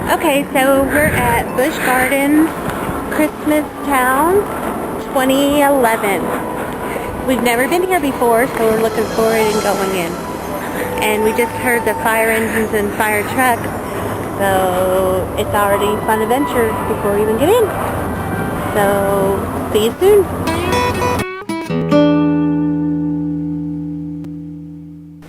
Okay, so we're at Busch Gardens, Christmas Town, 2011. We've never been here before, so we're looking forward and going in. And we just heard the fire engines and fire trucks, so it's already a fun adventure before we even get in. So, see you soon.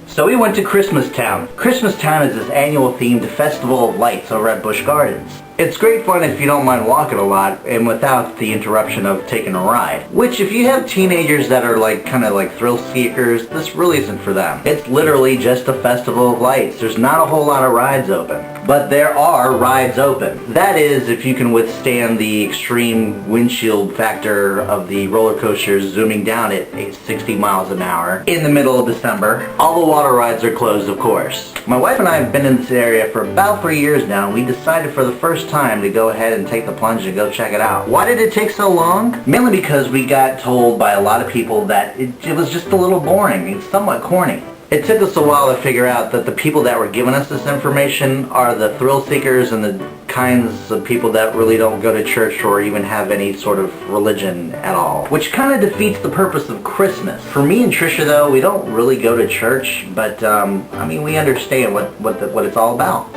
So we went to Christmas Town. Christmas Town is this annual themed festival of lights over at Busch Gardens. It's great fun if you don't mind walking a lot and without the interruption of taking a ride. Which, if you have teenagers that are kind of like thrill seekers, this really isn't for them. It's literally just a festival of lights. There's not a whole lot of rides open. But there are rides open. That is, if you can withstand the extreme windshield factor of the roller coasters zooming down at 60 miles an hour in the middle of December. All the water rides are closed, of course. My wife and I have been in this area for about 3 years now, and we decided for the first time to go ahead and take the plunge and go check it out. Why did it take so long? Mainly because we got told by a lot of people that it was just a little boring and somewhat corny. It took us a while to figure out that the people that were giving us this information are the thrill seekers and the kinds of people that really don't go to church or even have any sort of religion at all. Which kind of defeats the purpose of Christmas. For me and Trisha though, we don't really go to church, but I mean, we understand what it's all about.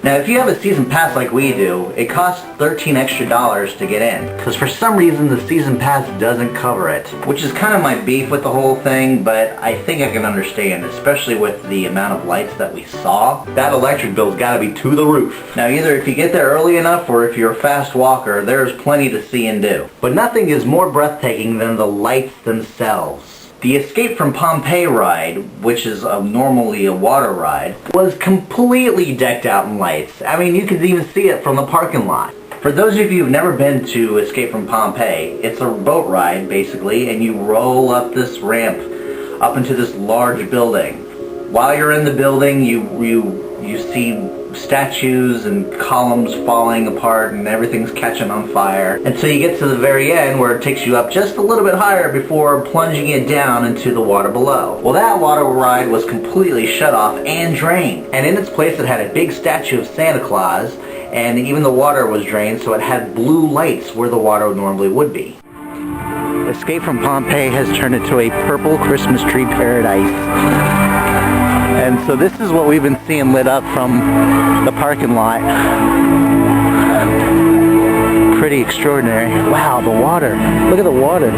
Now, if you have a season pass like we do, it costs $13 extra to get in. Because for some reason, the season pass doesn't cover it. Which is kind of my beef with the whole thing, but I think I can understand, especially with the amount of lights that we saw. That electric bill's got to be to the roof. Now, either if you get there early enough or if you're a fast walker, there's plenty to see and do. But nothing is more breathtaking than the lights themselves. The Escape from Pompeii ride, which is normally a water ride, was completely decked out in lights. I mean, you could even see it from the parking lot. For those of you who've never been to Escape from Pompeii, it's a boat ride, basically, and you roll up this ramp up into this large building. While you're in the building, you see statues and columns falling apart and everything's catching on fire until you get to the very end where it takes you up just a little bit higher before plunging it down into the water below. Well, that water ride was completely shut off and drained, and in its place it had a big statue of Santa Claus, and even the water was drained, so it had blue lights where the water normally would be. Escape from Pompeii has turned into a purple Christmas tree paradise. And so this is what we've been seeing lit up from the parking lot. Pretty extraordinary. Wow, the water. Look at the water.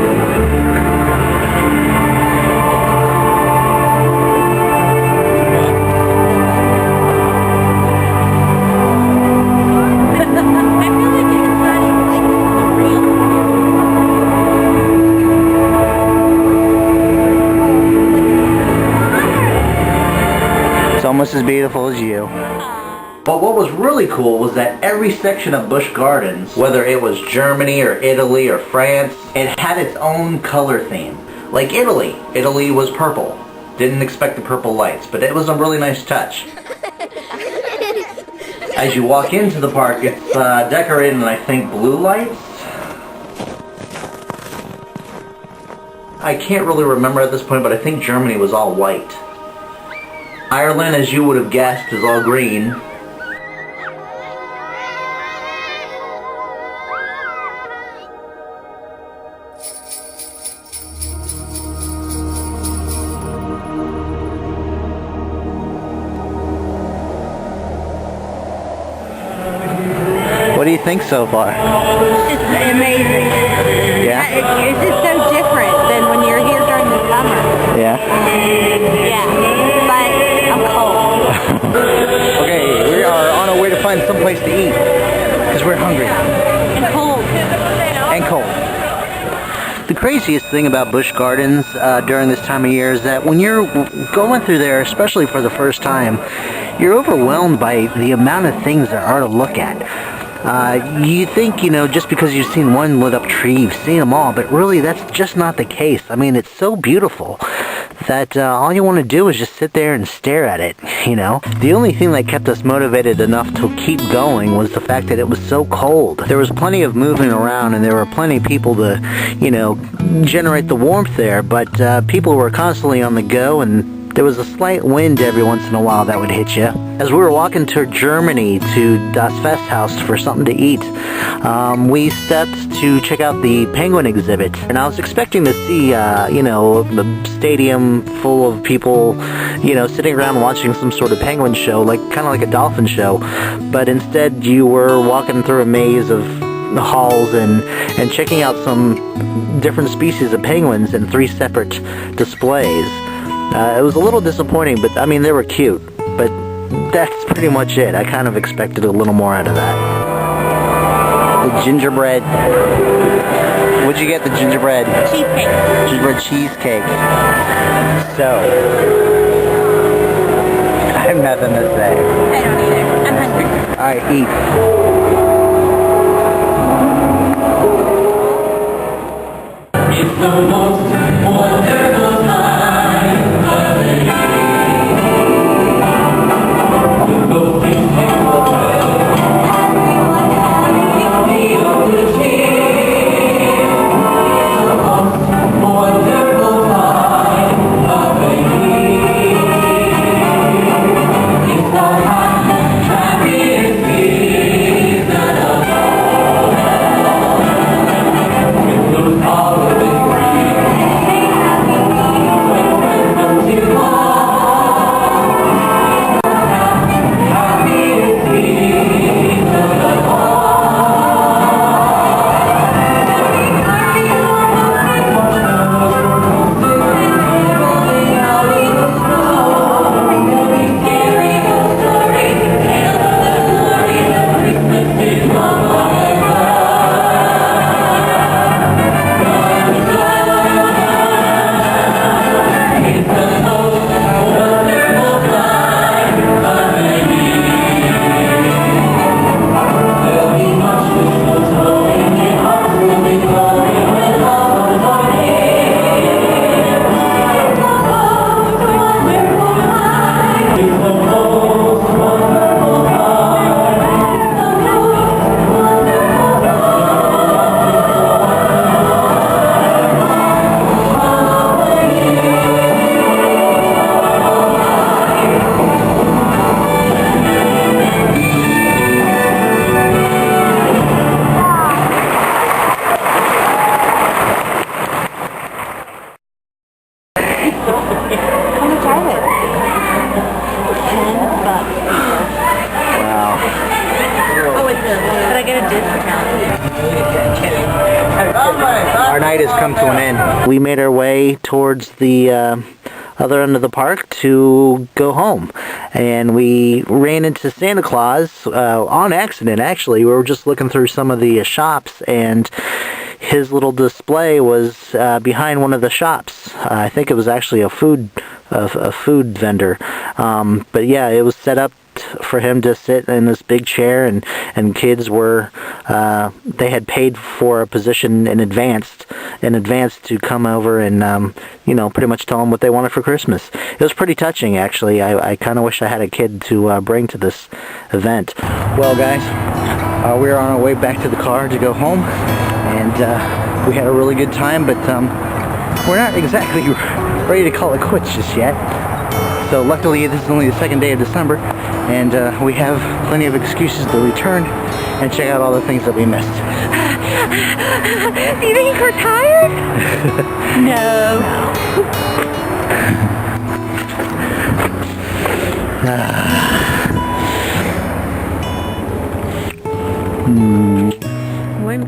Almost as beautiful as you. But what was really cool was that every section of Busch Gardens, whether it was Germany or Italy or France, it had its own color theme. Like Italy. Italy was purple. Didn't expect the purple lights, but it was a really nice touch. As you walk into the park, it's decorated in, I think, blue lights. I can't really remember at this point, but I think Germany was all white. Ireland, as you would have guessed, is all green. What do you think so far? It's amazing. Yeah? It's just so different than when you're here during the summer. Yeah? Yeah. I'm cold. Okay, we are on our way to find some place to eat because we're hungry. And cold. And cold. The craziest thing about Busch Gardens during this time of year is that when you're going through there, especially for the first time, you're overwhelmed by the amount of things there are to look at. You think, just because you've seen one lit up tree, you've seen them all, but really that's just not the case. I mean, it's so beautiful that all you want to do is just sit there and stare at it, The only thing that kept us motivated enough to keep going was the fact that it was so cold. There was plenty of moving around and there were plenty of people to, generate the warmth there, but people were constantly on the go and There was a slight wind every once in a while that would hit you. As we were walking to Germany to Das Festhaus for something to eat, we stepped to check out the penguin exhibit. And I was expecting to see, the stadium full of people, sitting around watching some sort of penguin show, kind of like a dolphin show. But instead, you were walking through a maze of the halls and checking out some different species of penguins in 3 separate displays. It was a little disappointing, but I mean, they were cute. But that's pretty much it. I kind of expected a little more out of that. The gingerbread. What'd you get, the gingerbread? Cheesecake. Gingerbread cheesecake. So, I have nothing to say. I don't either. I'm hungry. Alright, eat. It's the most wonderful time of the year. The moving everyone happy on the open cheer. It's the most wonderful time of the year. It's the happiest season of all. With those holiday How much are they? $10. Wow. Oh, it's good. But I get a discount. Our night has come to an end. We made our way towards the other end of the park to go home. And we ran into Santa Claus on accident, actually. We were just looking through some of the shops, and his little display was behind one of the shops. I think it was actually a food vendor. But yeah, it was set up for him to sit in this big chair, and kids were they had paid for a position in advance to come over and pretty much tell them what they wanted for Christmas. It was pretty touching, actually. I kind of wish I had a kid to bring to this event. Well, guys, we're on our way back to the car to go home, and we had a really good time, but we're not exactly ready to call it quits just yet. So luckily this is only the 2nd day of December, and we have plenty of excuses to return and check out all the things that we missed. Do you think we're tired? No. When